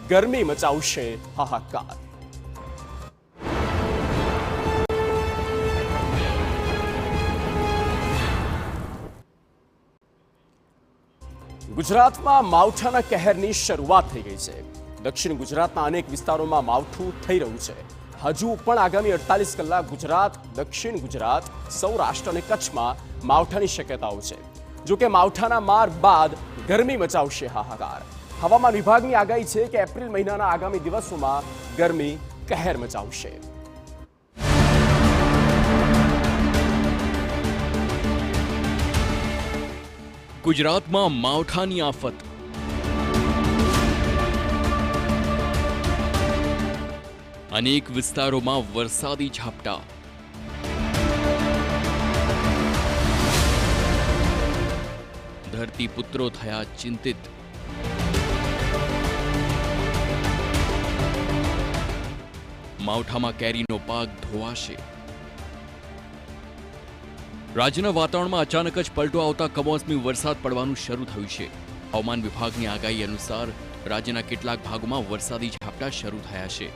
ગરમી મચાવશે હાહાકાર। ગુજરાતમાં માવઠાના કહેરની શરૂઆત થઈ ગઈ છે। દક્ષિણ ગુજરાતના અનેક વિસ્તારોમાં માવઠું થઈ રહ્યું છે। હજુ પણ આગામી 48 કલાક ગુજરાત, દક્ષિણ ગુજરાત, સૌરાષ્ટ્ર અને કચ્છમાં માવઠાની શક્યતાઓ છે। જો કે માવઠાના માર બાદ ગરમી મચાવશે હાહાકાર। હવામાન વિભાગની આગાહી છે કે એપ્રિલ મહિનાના આગામી દિવસોમાં ગરમી કહેર મચાવશે। ગુજરાતમાં માવઠાની આફત। અનેક વિસ્તારોમાં વરસાદી ઝાપટા। ધરતીપુત્રો થયા ચિંતિત। માવઠામાં કેરીનો પાક ધોવાશે। રાજ્યના વાતાવરણમાં અચાનક જ પલટો આવતા કમોસમી વરસાદ પડવાનું શરૂ થયું છે। હવામાન વિભાગની આગાહી અનુસાર રાજ્યના કેટલાક ભાગોમાં વરસાદી ઝાપટા શરૂ થયા છે।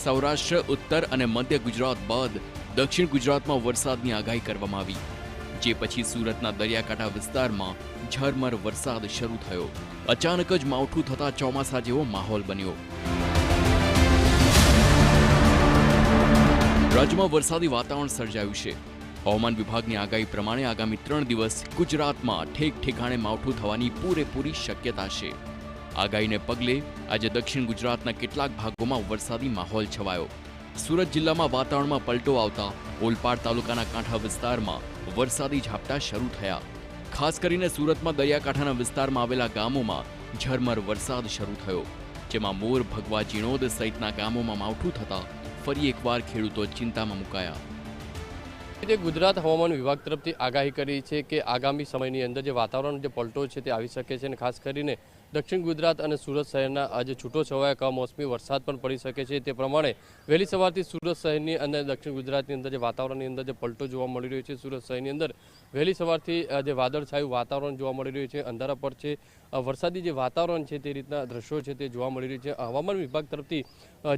સૌરાષ્ટ્ર, ઉત્તર અને મધ્ય ગુજરાત બાદ દક્ષિણ ગુજરાતમાં વરસાદની આગાહી કરવામાં આવી, જે પછી સુરતના દરિયાકાંઠા વિસ્તારમાં ઝરમર વરસાદ શરૂ થયો। અચાનક જ માવઠું થતા ચોમાસા જેવો માહોલ બન્યો। રાજ્યમાં વરસાદી વાતાવરણ સર્જાયું છે। હવામાન વિભાગની આગાહી પ્રમાણે આગામી 3 દિવસ ગુજરાતમાં ઠેક ઠેકાણે માવઠું થવાની પૂરેપૂરી શક્યતા છે। આગાહીને પગલે આજે દક્ષિણ ગુજરાતના કેટલાક ભાગોમાં વરસાદી માહોલ છવાયો। સુરત જિલ્લામાં વાતાવરણમાં પલટો આવતા ઓલપાડ તાલુકાના કાંઠા વિસ્તારમાં વરસાદી ઝાપટા શરૂ થયા। ખાસ કરીને સુરતમાં દરિયાકાંઠાના વિસ્તારમાં આવેલા ગામોમાં ઝરમર વરસાદ શરૂ થયો, જેમાં મોર, ભગવા, જીણોદ સહિતના ગામોમાં માવઠું થતા ફરી એકવાર ખેડૂતો ચિંતામાં મુકાયા। ગુજરાત હવામાન વિભાગ તરફથી આગાહી કરી છે કે આગામી સમયની અંદર જે વાતાવરણ જે પલટો છે તે આવી શકે છે અને ખાસ કરીને દક્ષિણ ગુજરાત અને સુરત શહેરના આજે છૂટો છવાયા કમોસમી વરસાદ પણ પડી શકે છે। તે પ્રમાણે વહેલી સવારથી સુરત શહેરની અંદર દક્ષિણ ગુજરાતની અંદર જે વાતાવરણની અંદર જે પલટો જોવા મળી રહ્યો છે। સુરત શહેરની અંદર વહેલી સવારથી જે વાદળછાયું વાતાવરણ જોવા મળી રહ્યું છે, અંધારા પર છે, વરસાદી જે વાતાવરણ છે તે રીતના દ્રશ્યો છે તે જોવા મળી રહ્યું છે। હવામાન વિભાગ તરફથી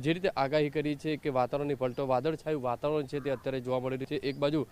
જે રીતે આગાહી કરી છે કે વાતાવરણની પલટો વાદળછાયું વાતાવરણ છે તે અત્યારે જોવા મળી રહ્યું છે। એક બાજુ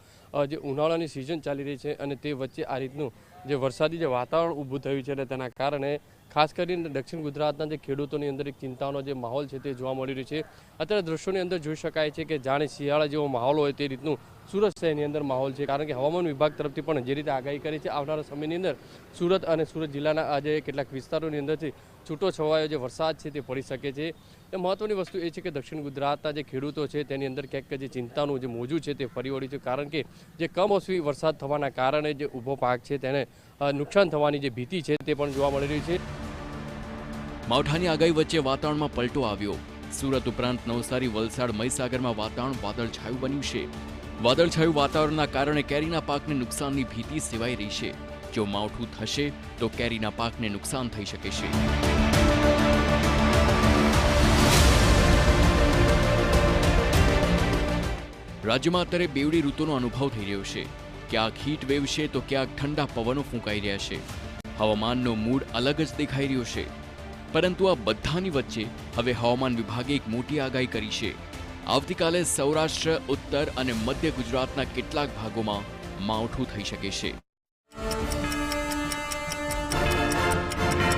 જે ઉનાળાની સિઝન ચાલી રહી છે અને તે વચ્ચે આ રીતનું જે વરસાદી જે વાતાવરણ ઊભું થયું છે અને તેના કારણે ખાસ કરીને દક્ષિણ ગુજરાતના જે ખેડૂતોની અંદર એક ચિંતાનો જે માહોલ છે તે જોવા મળી રહ્યો છે। અત્યારે દ્રશ્યોની અંદર જોઈ શકાય છે કે જાણે શિયાળા જેવો માહોલ હોય તે રીતનું સુરત શહેરની અંદર માહોલ છે, કારણ કે હવામાન વિભાગ તરફથી પણ જે રીતે આગાહી કરી છે આવનારા સમયની અંદર સુરત અને સુરત જિલ્લાના આજે કેટલાક વિસ્તારોની અંદરથી છૂટો છવાયો જે વરસાદ છે તે પડી શકે છે। એ મહત્વની વસ્તુ એ છે કે દક્ષિણ ગુજરાતના જે ખેડૂતો છે તેની અંદર ક્યાંક જે ચિંતાનું જે મોજું છે તે ફરી વળ્યું છે, કારણ કે જે કમોસમી વરસાદ થવાના કારણે જે ઊભો પાક છે તેને નુકસાન થવાની જે ભીતિ છે તે પણ જોવા મળી રહી છે। માવઠાની આગાહી વચ્ચે વાતાવરણમાં પલટો આવ્યો। સુરત ઉપરાંત નવસારી, વલસાડ, મહીસાગરમાં વાતાવરણ વાદળછાયું બન્યું છે। વાદળછાયું વાતાવરણના કારણે કેરીના પાકને નુકસાનની ભીતિ સેવાઈ રહી છે। જો માવઠું થશે તો કેરીના પાકને નુકસાન થઈ શકે છે। રાજ્યમાં અત્યારે બેવડી ઋતુનો અનુભવ થઈ રહ્યો છે। ક્યાંક હીટ વેવ છે તો ક્યાંક ઠંડા પવનો ફૂંકાઈ રહ્યા છે। હવામાનનો મૂડ અલગ જ દેખાઈ રહ્યો છે, પરંતુ આ બધાની વચ્ચે હવે હવામાન વિભાગે એક મોટી આગાહી કરી છે। આવતીકાલે સૌરાષ્ટ્ર, ઉત્તર અને મધ્ય ગુજરાતના કેટલાક ભાગોમાં માવઠું થઈ શકે છે।